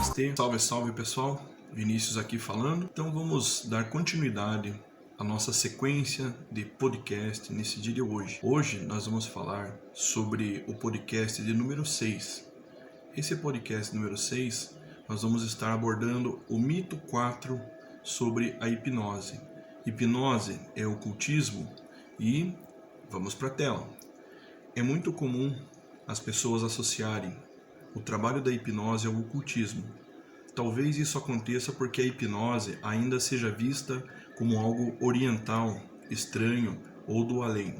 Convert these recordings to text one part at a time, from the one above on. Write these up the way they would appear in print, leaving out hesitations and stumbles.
Namastê, salve, salve pessoal, Vinícius aqui falando. Então vamos dar continuidade à nossa sequência de podcast nesse dia de hoje. Hoje nós vamos falar sobre o podcast de número 6. Esse podcast número 6, nós vamos estar abordando o mito 4 sobre a hipnose. Hipnose é ocultismo e vamos para a tela. É muito comum as pessoas associarem o trabalho da hipnose ao ocultismo. Talvez isso aconteça porque a hipnose ainda seja vista como algo oriental, estranho ou do além.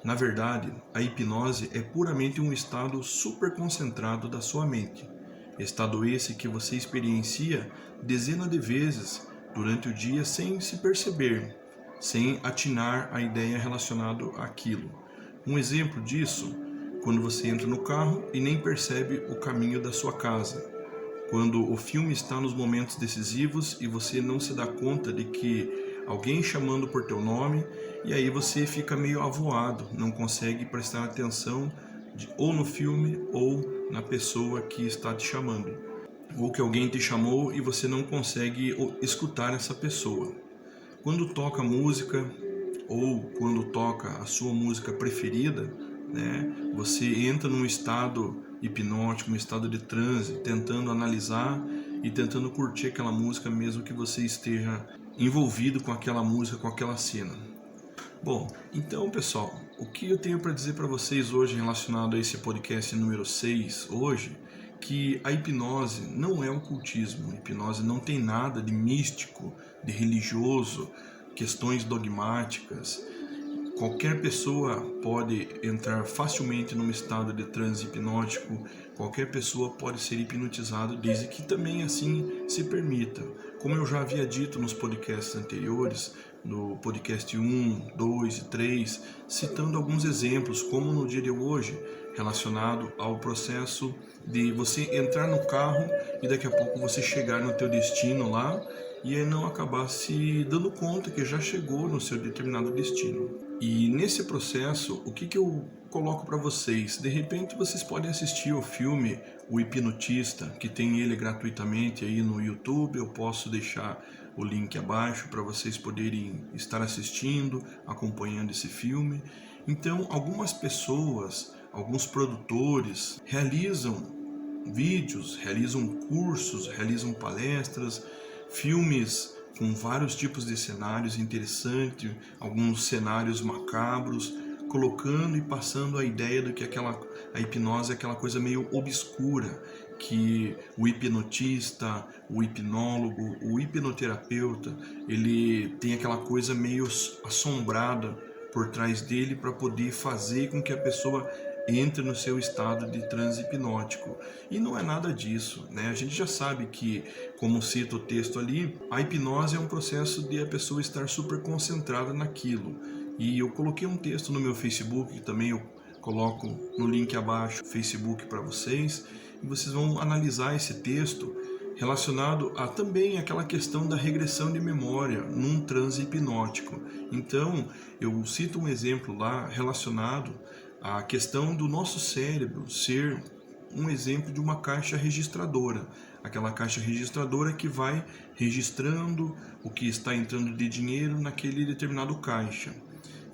Na verdade, a hipnose é puramente um estado superconcentrado da sua mente. Estado esse que você experiencia dezenas de vezes durante o dia sem se perceber, sem atinar a ideia relacionada àquilo. Um exemplo disso, quando você entra no carro e nem percebe o caminho da sua casa. Quando o filme está nos momentos decisivos e você não se dá conta de que alguém chamando por teu nome, e aí você fica meio avoado, não consegue prestar atenção ou no filme ou na pessoa que está te chamando. Ou que alguém te chamou e você não consegue escutar essa pessoa. Quando toca música ou quando toca a sua música preferida, você entra num estado hipnótico, um estado de transe, tentando analisar e tentando curtir aquela música mesmo que você esteja envolvido com aquela música, com aquela cena. Bom, então pessoal, o que eu tenho para dizer para vocês hoje relacionado a esse podcast número 6 hoje, que a hipnose não é ocultismo, a hipnose não tem nada de místico, de religioso, questões dogmáticas. Qualquer pessoa pode entrar facilmente num estado de transe hipnótico, qualquer pessoa pode ser hipnotizado, desde que também assim se permita. Como eu já havia dito nos podcasts anteriores, no podcast 1, 2 e 3, citando alguns exemplos, como no dia de hoje, relacionado ao processo de você entrar no carro e daqui a pouco você chegar no teu destino lá e aí não acabar se dando conta que já chegou no seu determinado destino. E nesse processo, o que eu coloco para vocês? De repente vocês podem assistir o filme O Hipnotista, que tem ele gratuitamente aí no YouTube. Eu posso deixar o link abaixo para vocês poderem estar assistindo, acompanhando esse filme. Então, algumas pessoas, alguns produtores realizam vídeos, realizam cursos, realizam palestras, filmes com vários tipos de cenários interessantes, alguns cenários macabros, colocando e passando a ideia de que a hipnose é aquela coisa meio obscura, que o hipnotista, o hipnólogo, o hipnoterapeuta, ele tem aquela coisa meio assombrada por trás dele para poder fazer com que a pessoa entre no seu estado de transe hipnótico. E não é nada disso, A gente já sabe que, como cita o texto ali, a hipnose é um processo de a pessoa estar super concentrada naquilo. E eu coloquei um texto no meu Facebook, que também eu coloco no link abaixo, Facebook para vocês, e vocês vão analisar esse texto relacionado a também aquela questão da regressão de memória num transe hipnótico. Então, eu cito um exemplo lá relacionado à questão do nosso cérebro ser um exemplo de uma caixa registradora. Aquela caixa registradora que vai registrando o que está entrando de dinheiro naquele determinado caixa.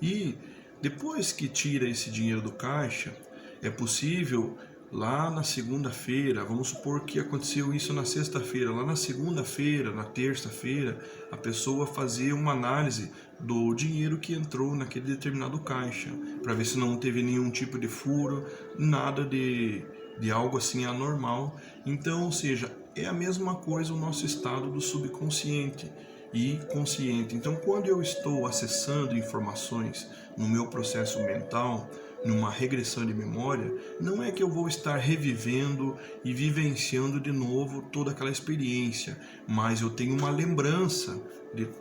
E depois que tira esse dinheiro do caixa, é possível lá na segunda-feira, vamos supor que aconteceu isso na sexta-feira, lá na segunda-feira, na terça-feira, a pessoa fazer uma análise do dinheiro que entrou naquele determinado caixa, para ver se não teve nenhum tipo de furo, nada de algo assim anormal. Então, ou seja, é a mesma coisa o nosso estado do subconsciente e consciente. Então, quando eu estou acessando informações no meu processo mental, numa regressão de memória, não é que eu vou estar revivendo e vivenciando de novo toda aquela experiência, mas eu tenho uma lembrança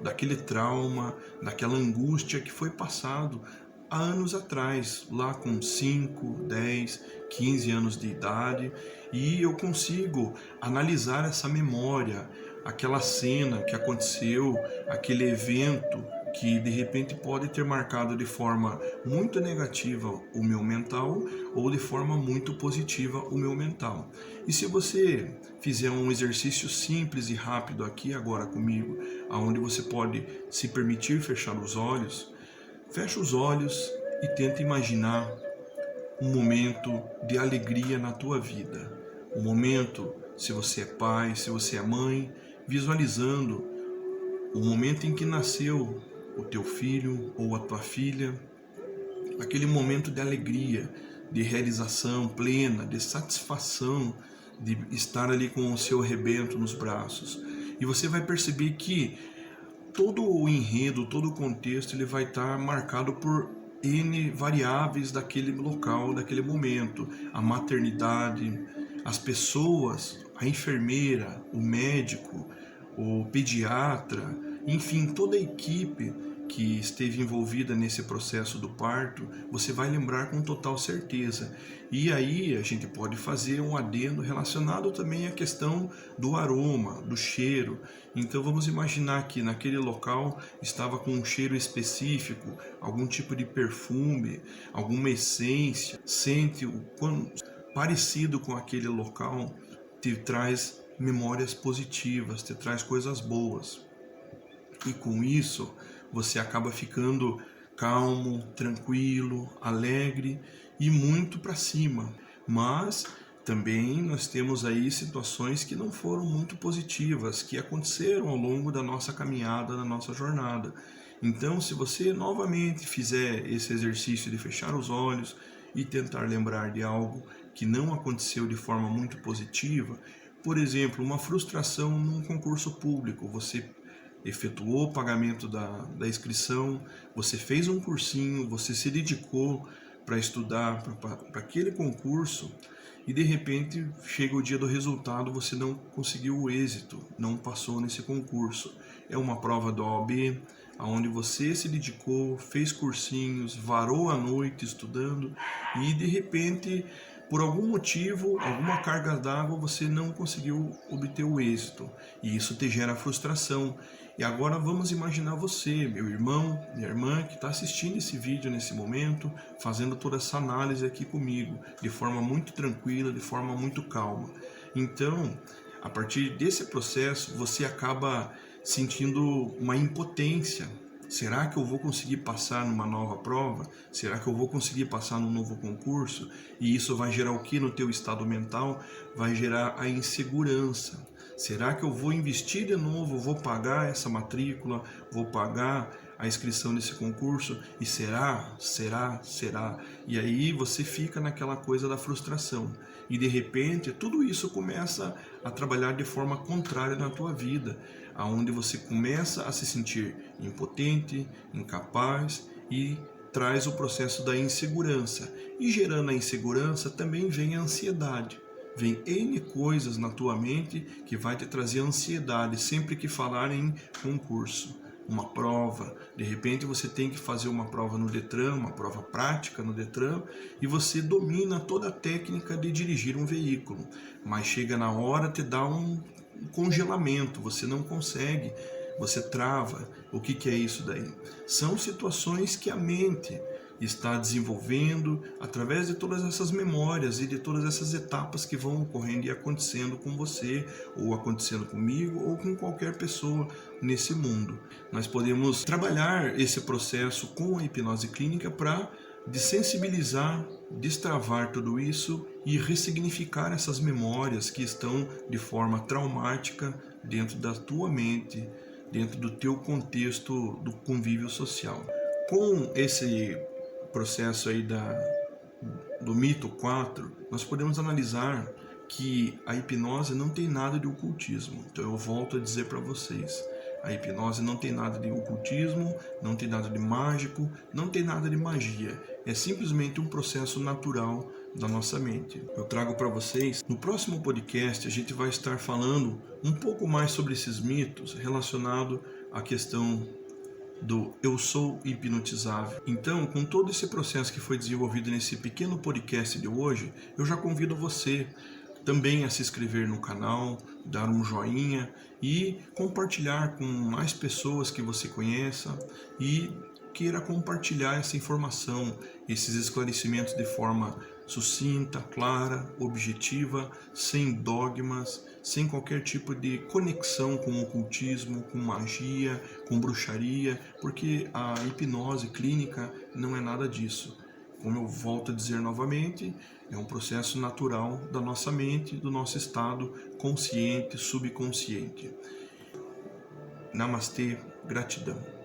daquele trauma, daquela angústia que foi passado há anos atrás, lá com 5, 10, 15 anos de idade, e eu consigo analisar essa memória, aquela cena que aconteceu, aquele evento que de repente pode ter marcado de forma muito negativa o meu mental ou de forma muito positiva o meu mental. E se você fizer um exercício simples e rápido aqui agora comigo, aonde você pode se permitir fechar os olhos, fecha os olhos e tenta imaginar um momento de alegria na tua vida. Um momento, se você é pai, se você é mãe, visualizando o momento em que nasceu o teu filho ou a tua filha, aquele momento de alegria, de realização plena, de satisfação, de estar ali com o seu rebento nos braços. E você vai perceber que todo o enredo, todo o contexto, ele vai estar marcado por N variáveis daquele local, daquele momento. A maternidade, as pessoas, a enfermeira, o médico, o pediatra, enfim, toda a equipe que esteve envolvida nesse processo do parto, você vai lembrar com total certeza. E aí a gente pode fazer um adendo relacionado também à questão do aroma, do cheiro. Então vamos imaginar que naquele local estava com um cheiro específico, algum tipo de perfume, alguma essência. Sente o quão parecido com aquele local te traz memórias positivas, te traz coisas boas. E com isso você acaba ficando calmo, tranquilo, alegre e muito para cima. Mas também nós temos aí situações que não foram muito positivas, que aconteceram ao longo da nossa caminhada, da nossa jornada. Então, se você novamente fizer esse exercício de fechar os olhos e tentar lembrar de algo que não aconteceu de forma muito positiva, por exemplo, uma frustração num concurso público, você efetuou o pagamento da inscrição, você fez um cursinho, você se dedicou para estudar para aquele concurso e de repente chega o dia do resultado, você não conseguiu o êxito, não passou nesse concurso. É uma prova da OAB, onde você se dedicou, fez cursinhos, varou a noite estudando e de repente, por algum motivo, alguma carga d'água, você não conseguiu obter o êxito e isso te gera frustração. E agora vamos imaginar você, meu irmão, minha irmã, que está assistindo esse vídeo nesse momento, fazendo toda essa análise aqui comigo, de forma muito tranquila, de forma muito calma. Então, a partir desse processo, você acaba sentindo uma impotência. Será que eu vou conseguir passar numa nova prova? Será que eu vou conseguir passar num novo concurso? E isso vai gerar o que no teu estado mental? Vai gerar a insegurança. Será que eu vou investir de novo, vou pagar essa matrícula, vou pagar a inscrição nesse concurso? E será? E aí você fica naquela coisa da frustração. E de repente tudo isso começa a trabalhar de forma contrária na tua vida, aonde você começa a se sentir impotente, incapaz e traz o processo da insegurança. E gerando a insegurança também vem a ansiedade. Vem N coisas na tua mente que vai te trazer ansiedade sempre que falar em concurso, uma prova. De repente você tem que fazer uma prova no Detran, uma prova prática no Detran, e você domina toda a técnica de dirigir um veículo, mas chega na hora te dá um congelamento, você não consegue, você trava. O que é isso daí? São situações que a mente está desenvolvendo através de todas essas memórias e de todas essas etapas que vão ocorrendo e acontecendo com você, ou acontecendo comigo, ou com qualquer pessoa nesse mundo. Nós podemos trabalhar esse processo com a hipnose clínica para desensibilizar, destravar tudo isso e ressignificar essas memórias que estão de forma traumática dentro da tua mente, dentro do teu contexto do convívio social. Com esse processo aí do mito 4, nós podemos analisar que a hipnose não tem nada de ocultismo. Então eu volto a dizer para vocês, a hipnose não tem nada de ocultismo, não tem nada de mágico, não tem nada de magia. É simplesmente um processo natural da nossa mente. Eu trago para vocês, no próximo podcast, a gente vai estar falando um pouco mais sobre esses mitos relacionado à questão do eu sou hipnotizável. Então, com todo esse processo que foi desenvolvido nesse pequeno podcast de hoje, eu já convido você também a se inscrever no canal, dar um joinha e compartilhar com mais pessoas que você conheça e queira compartilhar essa informação, esses esclarecimentos de forma sucinta, clara, objetiva, sem dogmas, sem qualquer tipo de conexão com o ocultismo, com magia, com bruxaria, porque a hipnose clínica não é nada disso. Como eu volto a dizer novamente, é um processo natural da nossa mente, do nosso estado consciente, subconsciente. Namastê, gratidão.